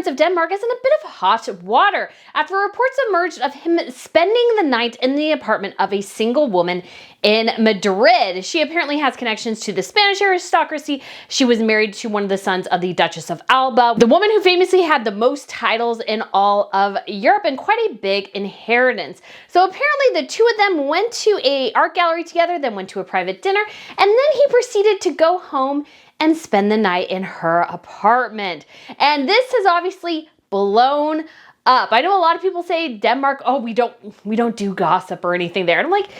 of Denmark is in a bit of hot water after reports emerged of him spending the night in the apartment of a single woman in Madrid. She apparently has connections to the Spanish aristocracy. She was married to one of the sons of the Duchess of Alba, the woman who famously had the most titles in all of Europe and quite a big inheritance. So apparently the two of them went to an art gallery together, then went to a private dinner, and then he proceeded to go home and spend the night in her apartment. And this has obviously blown up. I know a lot of people say Denmark, oh, we don't do gossip or anything there. And I'm like,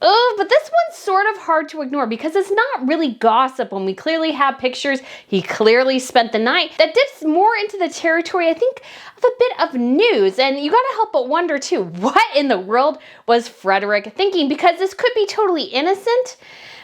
oh, but this one's sort of hard to ignore because it's not really gossip when we clearly have pictures. He clearly spent the night. That dips more into the territory, I think, of a bit of news. And you gotta help but wonder too, what in the world was Frederik thinking? Because this could be totally innocent,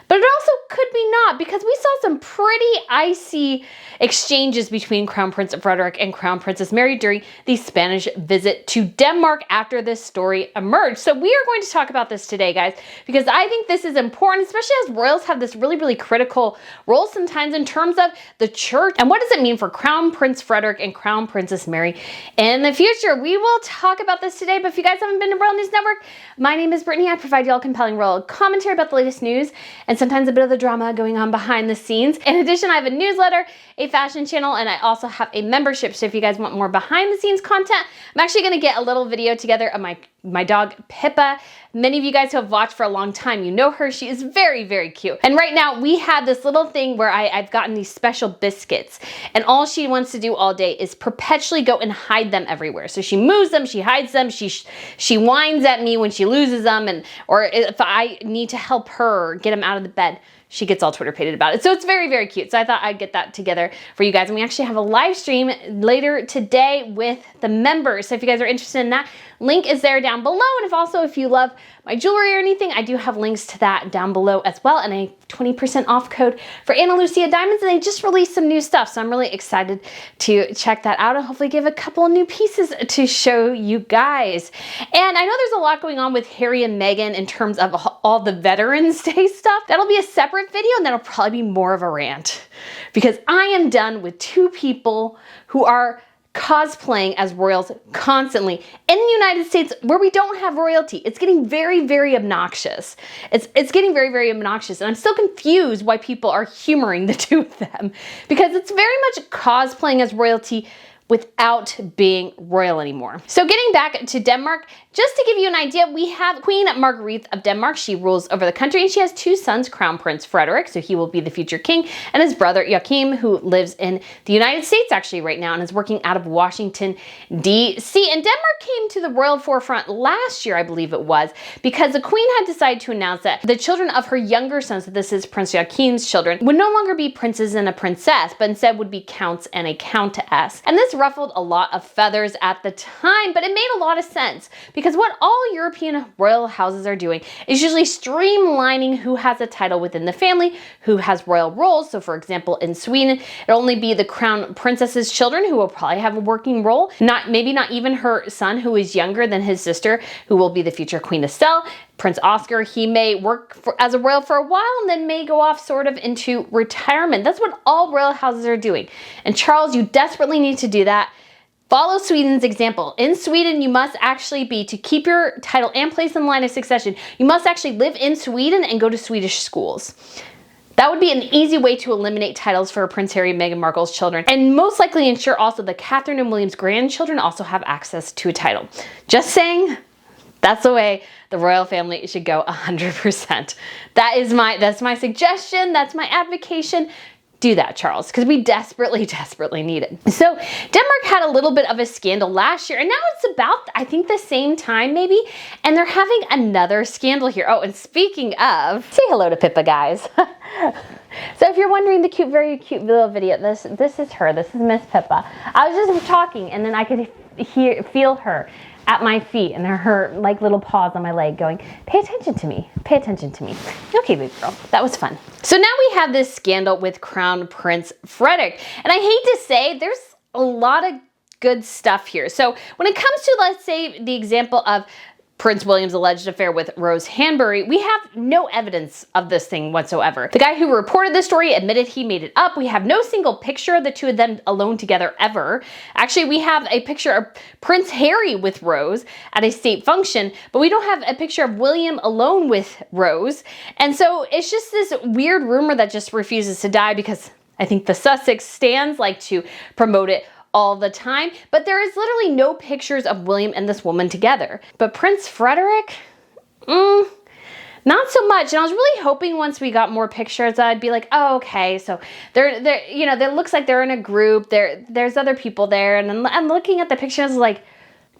but it also could be not, because we saw some pretty icy exchanges between Crown Prince Frederik and Crown Princess Mary during the Spanish visit to Denmark after this story emerged. So we are going to talk about this today, guys, because I think this is important, especially as royals have this really, really critical role sometimes in terms of the church. And what does it mean for Crown Prince Frederik and Crown Princess Mary in the future? We will talk about this today, but if you guys haven't been to Royal News Network, my name is Brittany. I provide you all compelling royal commentary about the latest news and sometimes a bit of the drama going on behind the scenes. In addition, I have a newsletter, a fashion channel, and I also have a membership. So if you guys want more behind the scenes content, I'm actually going to get a little video together of my dog Pippa. Many of you guys who have watched for a long time, you know her. She is very, very cute. And right now we have this little thing where I've gotten these special biscuits, and all she wants to do all day is perpetually go and hide them everywhere. So she moves them, she hides them, she whines at me when she loses them, or if I need to help her get them out of the bed, she gets all Twitter-pated about it. So it's very, very cute. So I thought I'd get that together for you guys. And we actually have a live stream later today with the members. So if you guys are interested in that, link is there down below. And if you love my jewelry or anything, I do have links to that down below as well, and a 20% off code for Ana Lucia Diamonds. And they just released some new stuff, so I'm really excited to check that out and hopefully give a couple of new pieces to show you guys. And I know there's a lot going on with Harry and Meghan in terms of all the Veterans Day stuff. That'll be a separate video, and that'll probably be more of a rant because I am done with two people who are cosplaying as royals constantly in the United States where we don't have royalty. It's getting very, very obnoxious. It's getting very, very obnoxious, and I'm still confused why people are humoring the two of them, because it's very much cosplaying as royalty without being royal anymore. So getting back to Denmark, just to give you an idea, we have Queen Marguerite of Denmark. She rules over the country, and she has two sons, Crown Prince Frederik, so he will be the future king, and his brother Joachim, who lives in the United States actually right now and is working out of Washington, D.C. And Denmark came to the royal forefront last year, I believe it was, because the queen had decided to announce that the children of her younger sons, so this is Prince Joachim's children, would no longer be princes and a princess, but instead would be counts and a countess. And this ruffled a lot of feathers at the time, but it made a lot of sense because what all European royal houses are doing is usually streamlining who has a title within the family, who has royal roles. So for example, in Sweden, it'll only be the crown princess's children who will probably have a working role, maybe not even her son who is younger than his sister, who will be the future Queen Estelle. Prince Oscar, he may work as a royal for a while and then may go off sort of into retirement. That's what all royal houses are doing. And Charles, you desperately need to do that. Follow Sweden's example. In Sweden, you must actually to keep your title and place in line of succession, you must actually live in Sweden and go to Swedish schools. That would be an easy way to eliminate titles for Prince Harry and Meghan Markle's children, and most likely ensure also that Catherine and William's grandchildren also have access to a title. Just saying, that's the way the royal family should go 100%. That's my suggestion, that's my advocation. Do that, Charles, because we desperately, desperately need it. So Denmark had a little bit of a scandal last year, and now it's about, I think, the same time maybe, and they're having another scandal here. Oh, and speaking of, say hello to Pippa, guys. So if you're wondering the cute, very cute little video, this is her. This is Miss Pippa. I was just talking, and then I could feel her at my feet and her like little paws on my leg going, pay attention to me, pay attention to me. Okay, baby girl, that was fun. So now we have this scandal with Crown Prince Frederik. And I hate to say, there's a lot of good stuff here. So when it comes to, let's say, the example of Prince William's alleged affair with Rose Hanbury, we have no evidence of this thing whatsoever. The guy who reported the story admitted he made it up. We have no single picture of the two of them alone together ever. Actually, we have a picture of Prince Harry with Rose at a state function, but we don't have a picture of William alone with Rose. And so it's just this weird rumor that just refuses to die, because I think the Sussex stands like to promote it all the time, but there is literally no pictures of William and this woman together. But Prince Frederik, not so much. And I was really hoping once we got more pictures, I'd be like, oh, okay, so they're you know, it looks like they're in a group. There's other people there, and I'm looking at the pictures like,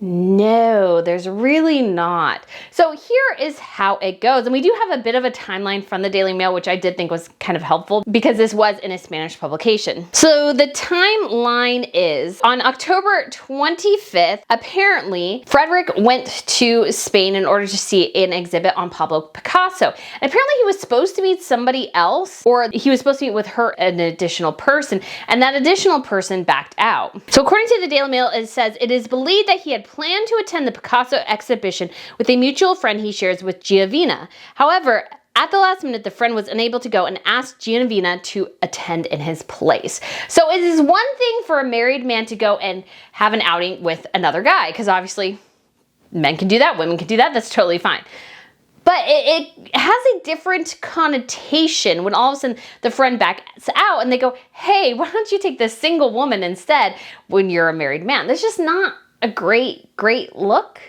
no, there's really not. So here is how it goes. And we do have a bit of a timeline from the Daily Mail, which I did think was kind of helpful because this was in a Spanish publication. So the timeline is on October 25th, apparently Frederik went to Spain in order to see an exhibit on Pablo Picasso. And apparently he was supposed to meet somebody else, or he was supposed to meet with her, an additional person, and that additional person backed out. So according to the Daily Mail, it says it is believed that he had planned to attend the Picasso exhibition with a mutual friend he shares with Giovanna. However, at the last minute, the friend was unable to go and asked Giovanna to attend in his place. So it is one thing for a married man to go and have an outing with another guy, because obviously men can do that, women can do that, that's totally fine. But it has a different connotation when all of a sudden the friend backs out and they go, hey, why don't you take this single woman instead when you're a married man? That's just not a great look.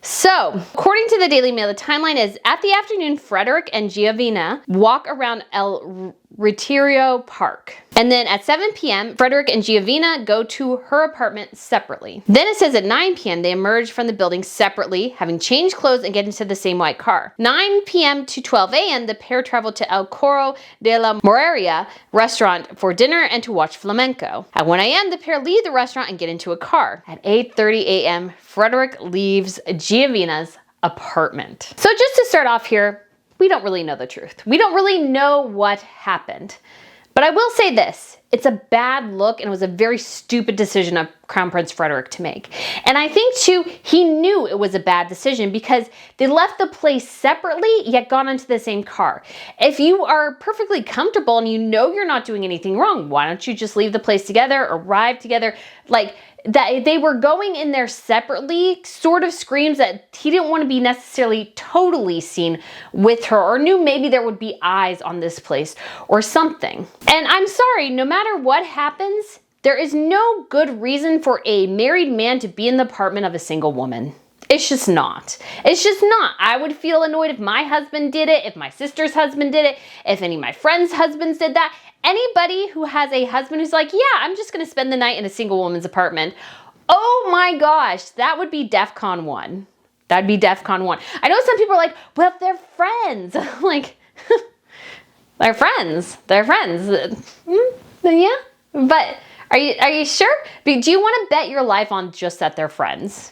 So, according to the Daily Mail, the timeline is at the afternoon, Frederik and Giovanna walk around El Retiro Park. And then at 7 p.m., Frederik and Giovanna go to her apartment separately. Then it says at 9 p.m., they emerge from the building separately, having changed clothes and get into the same white car. 9 p.m. to 12 a.m., the pair travel to El Coro de la Moreria restaurant for dinner and to watch flamenco. At 1 a.m., the pair leave the restaurant and get into a car. At 8:30 a.m., Frederik leaves Giovanna's apartment. So just to start off here, we don't really know the truth. We don't really know what happened. But I will say this, it's a bad look and it was a very stupid decision of Crown Prince Frederik to make. And I think too, he knew it was a bad decision because they left the place separately yet got into the same car. If you are perfectly comfortable and you know you're not doing anything wrong, why don't you just leave the place together, arrive together? Like, that they were going in there separately sort of screams that he didn't want to be necessarily totally seen with her, or knew maybe there would be eyes on this place or something. And I'm sorry, no matter what happens, there is no good reason for a married man to be in the apartment of a single woman. It's just not. It's just not. I would feel annoyed if my husband did it, if my sister's husband did it, if any of my friends' husbands did that. Anybody who has a husband who's like, yeah, I'm just gonna spend the night in a single woman's apartment. Oh my gosh, that would be DEFCON 1. That'd be DEFCON 1. I know some people are like, well, they're friends. I'm like, they're friends. They're friends. Yeah, but are you sure? Do you want to bet your life on just that they're friends?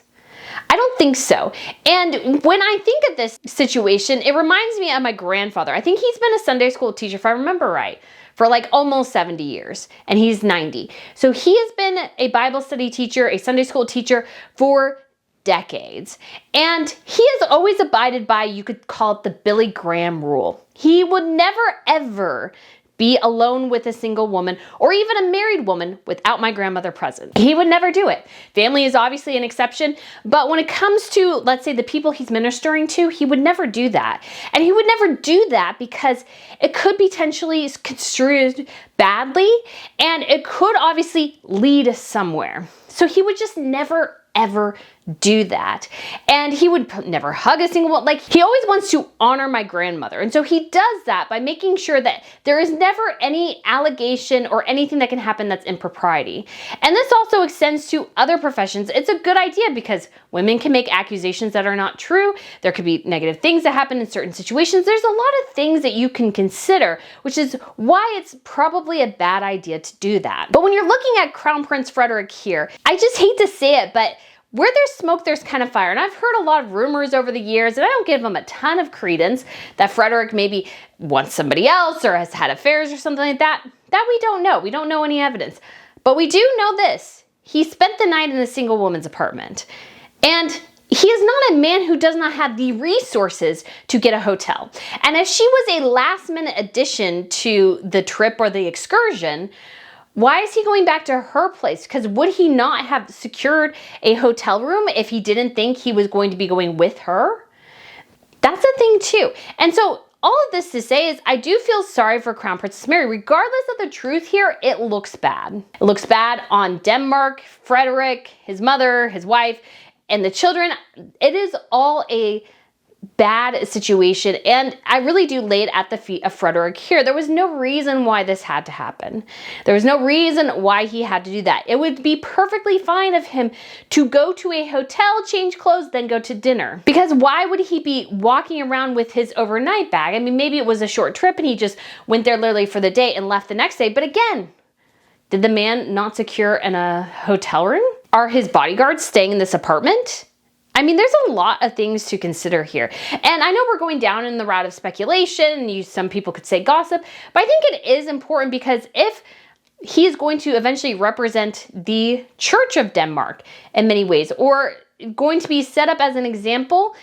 I don't think so. And when I think of this situation, it reminds me of my grandfather. I think he's been a Sunday school teacher, if I remember right, for like almost 70 years, and he's 90. So he has been a Bible study teacher, a Sunday school teacher for decades. And he has always abided by, you could call it the Billy Graham rule. He would never, ever be alone with a single woman or even a married woman without my grandmother present. He would never do it. Family is obviously an exception, but when it comes to, let's say, the people he's ministering to, he would never do that. And he would never do that because it could potentially construed badly and it could obviously lead somewhere. So he would just never ever do that. And he would never hug a single one. Like, he always wants to honor my grandmother. And so he does that by making sure that there is never any allegation or anything that can happen that's impropriety. And this also extends to other professions. It's a good idea because women can make accusations that are not true. There could be negative things that happen in certain situations. There's a lot of things that you can consider, which is why it's probably a bad idea to do that. But when you're looking at Crown Prince Frederik here, I just hate to say it, but where there's smoke, there's kind of fire. And I've heard a lot of rumors over the years, and I don't give them a ton of credence, that Frederik maybe wants somebody else or has had affairs or something like that. That we don't know. We don't know any evidence. But we do know this. He spent the night in a single woman's apartment. And he is not a man who does not have the resources to get a hotel. And if she was a last minute addition to the trip or the excursion, why is he going back to her place? Because would he not have secured a hotel room if he didn't think he was going to be going with her? That's a thing too. And so all of this to say is I do feel sorry for Crown Princess Mary. Regardless of the truth here, it looks bad. It looks bad on Denmark, Frederik, his mother, his wife, and the children. It is all a bad situation, and I really do lay it at the feet of Frederik here. There was no reason why this had to happen. There was no reason why he had to do that. It would be perfectly fine of him to go to a hotel, change clothes, then go to dinner. Because why would he be walking around with his overnight bag? I mean, maybe it was a short trip and he just went there literally for the day and left the next day. But again, did the man not secure a hotel room? Are his bodyguards staying in this apartment? I mean, there's a lot of things to consider here. And I know we're going down in the route of speculation, and some people could say gossip, but I think it is important because if he is going to eventually represent the Church of Denmark in many ways, or going to be set up as an example,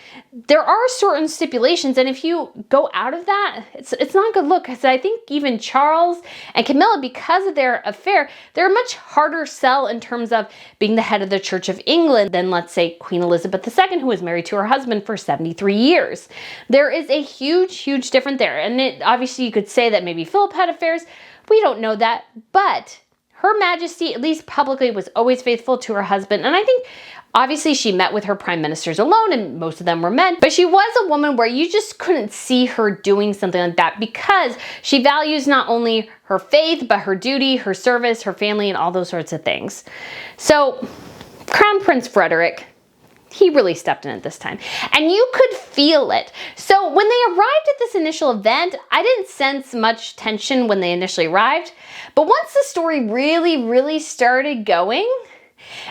there are certain stipulations, and if you go out of that, it's not a good look. Because I think even Charles and Camilla, because of their affair, they're a much harder sell in terms of being the head of the Church of England than, let's say, Queen Elizabeth II, who was married to her husband for 73 years. There is a huge difference there, and obviously you could say that maybe Philip had affairs. We don't know that, but Her Majesty, at least publicly, was always faithful to her husband, and I think obviously she met with her prime ministers alone, and most of them were men, but she was a woman where you just couldn't see her doing something like that because she values not only her faith, but her duty, her service, her family, and all those sorts of things. So Crown Prince Frederik, he really stepped in at this time, and you could feel it. So when they arrived at this initial event, I didn't sense much tension when they initially arrived, but once the story really started going,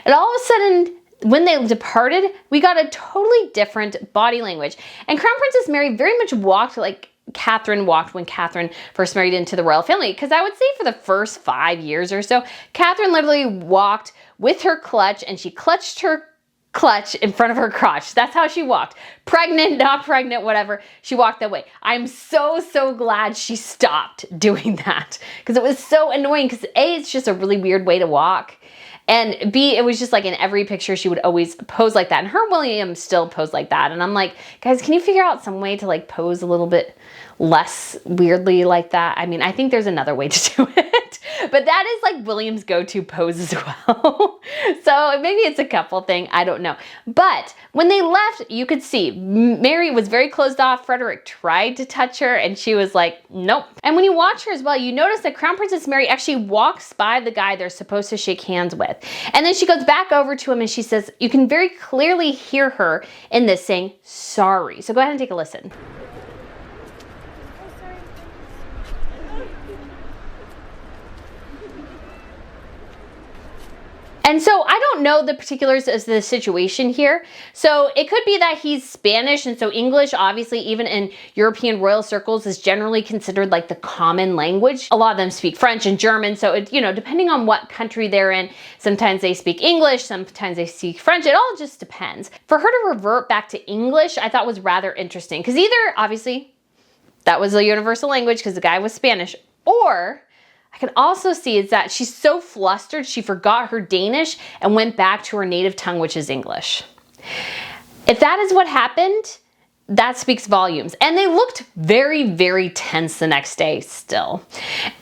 and all of a sudden, when they departed, we got a totally different body language. And Crown Princess Mary very much walked like Catherine walked when Catherine first married into the royal family. Because I would say for the first 5 years or so, Catherine literally walked with her clutch, and she clutched her clutch in front of her crotch. That's how she walked. Pregnant, not pregnant, whatever. She walked that way. I'm so glad she stopped doing that, because it was so annoying. Because A, it's just a really weird way to walk. And B, it was just like in every picture, she would always pose like that. And her William still posed like that. And I'm like, guys, can you figure out some way to like pose a little bit less weirdly like that? I mean, I think there's another way to do it. But that is like William's go-to pose as well. So maybe it's a couple thing. I don't know. But when they left, you could see Mary was very closed off. Frederik tried to touch her and she was like, nope. And when you watch her as well, you notice that Crown Princess Mary actually walks by the guy they're supposed to shake hands with. And then she goes back over to him and she says, you can very clearly hear her in this saying, sorry. So go ahead and take a listen. And so I don't know the particulars of the situation here. So it could be that he's Spanish, and so English, obviously, even in European royal circles, is generally considered like the common language. A lot of them speak French and German, so it, you know, depending on what country they're in, sometimes they speak English, sometimes they speak French. It all just depends. For her to revert back to English, I thought was rather interesting, because either, obviously, that was a universal language because the guy was Spanish, or I can also see is that she's so flustered she forgot her Danish and went back to her native tongue, which is English. If that is what happened, that speaks volumes. And they looked very tense the next day still.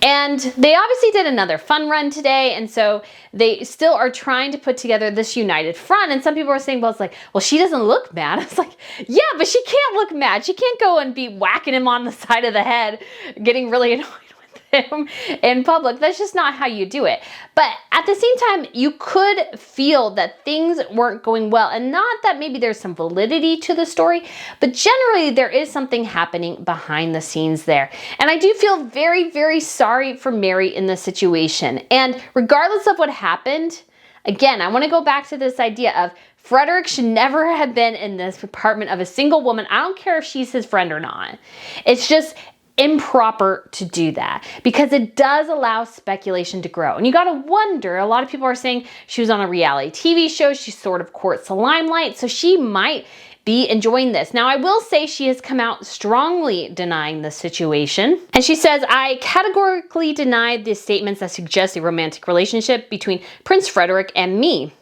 And they obviously did another fun run today, and so they still are trying to put together this united front. And some people are saying, well, it's like, well, she doesn't look mad. It's like, yeah, but she can't look mad. She can't go and be whacking him on the side of the head, getting really annoyed him in public. That's just not how you do it. But at the same time, you could feel that things weren't going well, and not that maybe there's some validity to the story, but generally there is something happening behind the scenes there. And I do feel very sorry for Mary in this situation. And regardless of what happened, again, I want to go back to this idea of Frederik should never have been in this apartment of a single woman. I don't care if she's his friend or not. It's just, improper to do that because it does allow speculation to grow. And you gotta wonder, a lot of people are saying she was on a reality TV show, she sort of courts the limelight, so she might be enjoying this. Now, I will say she has come out strongly denying the situation. And she says, I categorically denied the statements that suggest a romantic relationship between Prince Frederik and me.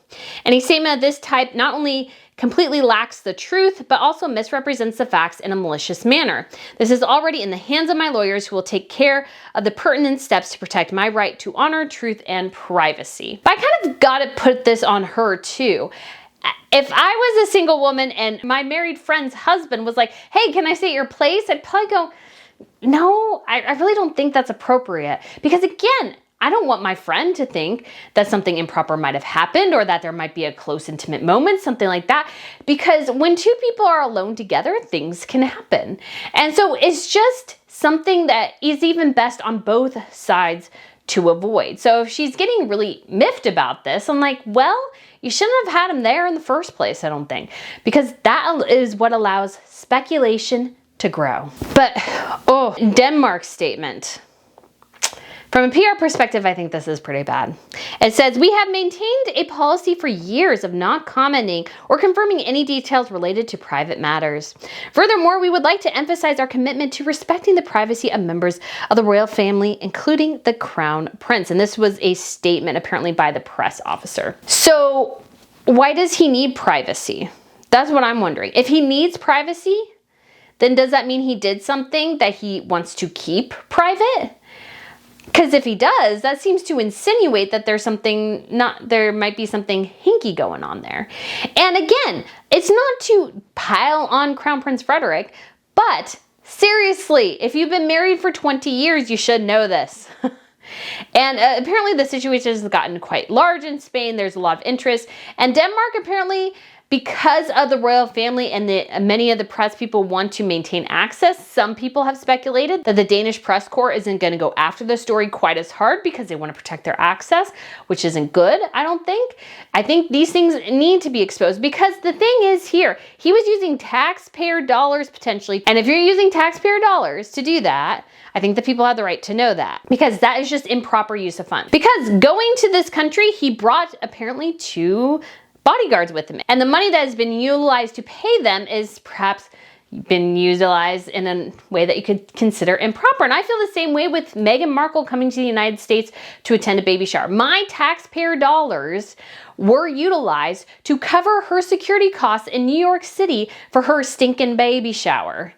Any statement of this type not only completely lacks the truth, but also misrepresents the facts in a malicious manner. This is already in the hands of my lawyers who will take care of the pertinent steps to protect my right to honor, truth, and privacy. But I kind of gotta put this on her too. If I was a single woman and my married friend's husband was like, hey, can I stay at your place? I'd probably go, no, I really don't think that's appropriate. Because again, I don't want my friend to think that something improper might have happened or that there might be a close, intimate moment, something like that. Because when two people are alone together, things can happen. And so it's just something that is even best on both sides to avoid. So if she's getting really miffed about this, I'm like, well, you shouldn't have had him there in the first place, I don't think, because that is what allows speculation to grow. But, Denmark's statement. From a PR perspective, I think this is pretty bad. It says, we have maintained a policy for years of not commenting or confirming any details related to private matters. Furthermore, we would like to emphasize our commitment to respecting the privacy of members of the royal family, including the Crown Prince. And this was a statement apparently by the press officer. So why does he need privacy? That's what I'm wondering. If he needs privacy, then does that mean he did something that he wants to keep private? Because if he does, that seems to insinuate that there might be something hinky going on there. And again, it's not to pile on Crown Prince Frederik, but seriously, if you've been married for 20 years, you should know this. And apparently the situation has gotten quite large in Spain. There's a lot of interest. And Denmark apparently, because of the royal family and many of the press people want to maintain access, some people have speculated that the Danish press corps isn't going to go after the story quite as hard because they want to protect their access, which isn't good, I don't think. I think these things need to be exposed because the thing is here, he was using taxpayer dollars potentially. And if you're using taxpayer dollars to do that, I think the people have the right to know that because that is just improper use of funds. Because going to this country, he brought apparently 2 bodyguards with him. And the money that has been utilized to pay them is perhaps been utilized in a way that you could consider improper. And I feel the same way with Meghan Markle coming to the United States to attend a baby shower. My taxpayer dollars were utilized to cover her security costs in New York City for her stinking baby shower.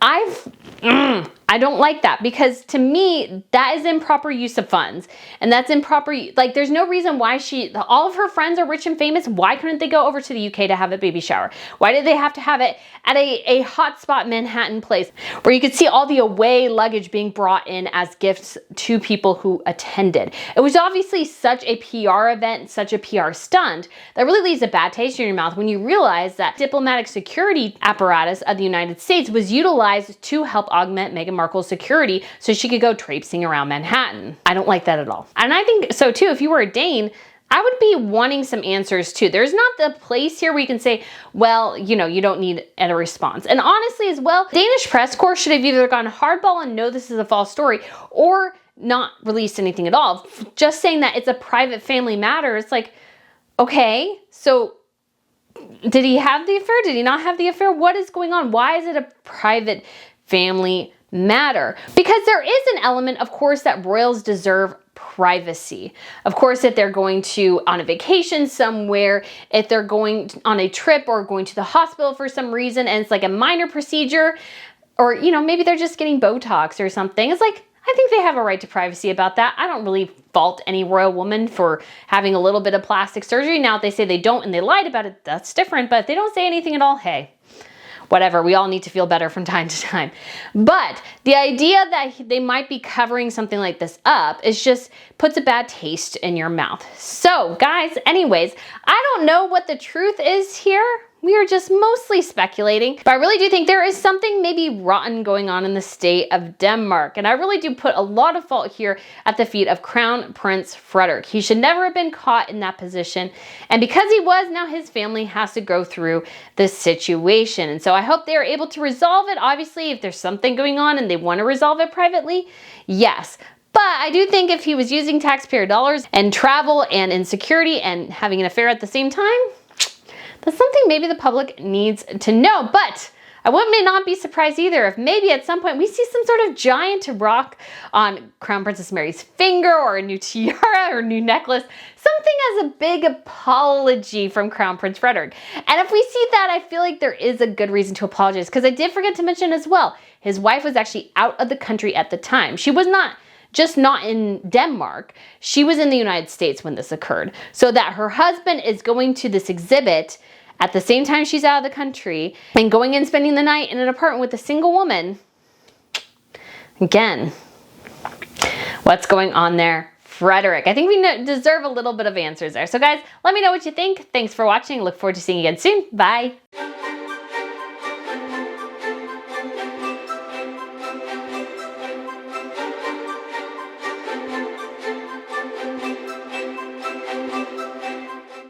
I don't like that because to me, that is improper use of funds. And that's improper, like there's no reason why all of her friends are rich and famous. Why couldn't they go over to the UK to have a baby shower? Why did they have to have it at a hotspot Manhattan place where you could see all the away luggage being brought in as gifts to people who attended? It was obviously such a PR event, such a PR stunt that really leaves a bad taste in your mouth when you realize that diplomatic security apparatus of the United States was utilized to help augment Meghan Markle's security so she could go traipsing around Manhattan. I don't like that at all. And I think so too, if you were a Dane, I would be wanting some answers too. There's not the place here where you can say, well, you don't need a response. And honestly as well, Danish press corps should have either gone hardball and know this is a false story or not released anything at all. Just saying that it's a private family matter, it's like, okay, so did he have the affair? Did he not have the affair? What is going on? Why is it a private family matter? Because there is an element, of course, that royals deserve privacy. Of course, if they're going on a vacation somewhere, if they're going on a trip or going to the hospital for some reason and it's like a minor procedure, or, maybe they're just getting Botox or something. It's like, I think they have a right to privacy about that. I don't really fault any royal woman for having a little bit of plastic surgery. Now, if they say they don't and they lied about it, that's different. But if they don't say anything at all, hey, whatever. We all need to feel better from time to time. But the idea that they might be covering something like this up is just puts a bad taste in your mouth. So, guys, anyways, I don't know what the truth is here. We are just mostly speculating, but I really do think there is something maybe rotten going on in the state of Denmark. And I really do put a lot of fault here at the feet of Crown Prince Frederik. He should never have been caught in that position. And because he was, now his family has to go through this situation. And so I hope they are able to resolve it. Obviously, if there's something going on and they want to resolve it privately, yes. But I do think if he was using taxpayer dollars and travel and insecurity and having an affair at the same time, that's something maybe the public needs to know. But I would not be surprised either if maybe at some point we see some sort of giant rock on Crown Princess Mary's finger, or a new tiara or new necklace, something as a big apology from Crown Prince Frederik. And if we see that, I feel like there is a good reason to apologize, because I did forget to mention as well, his wife was actually out of the country at the time. She was not in Denmark. She was in the United States when this occurred. So that her husband is going to this exhibit at the same time she's out of the country and going and spending the night in an apartment with a single woman. Again, what's going on there? Frederik. I think we deserve a little bit of answers there. So guys, let me know what you think. Thanks for watching. Look forward to seeing you again soon. Bye.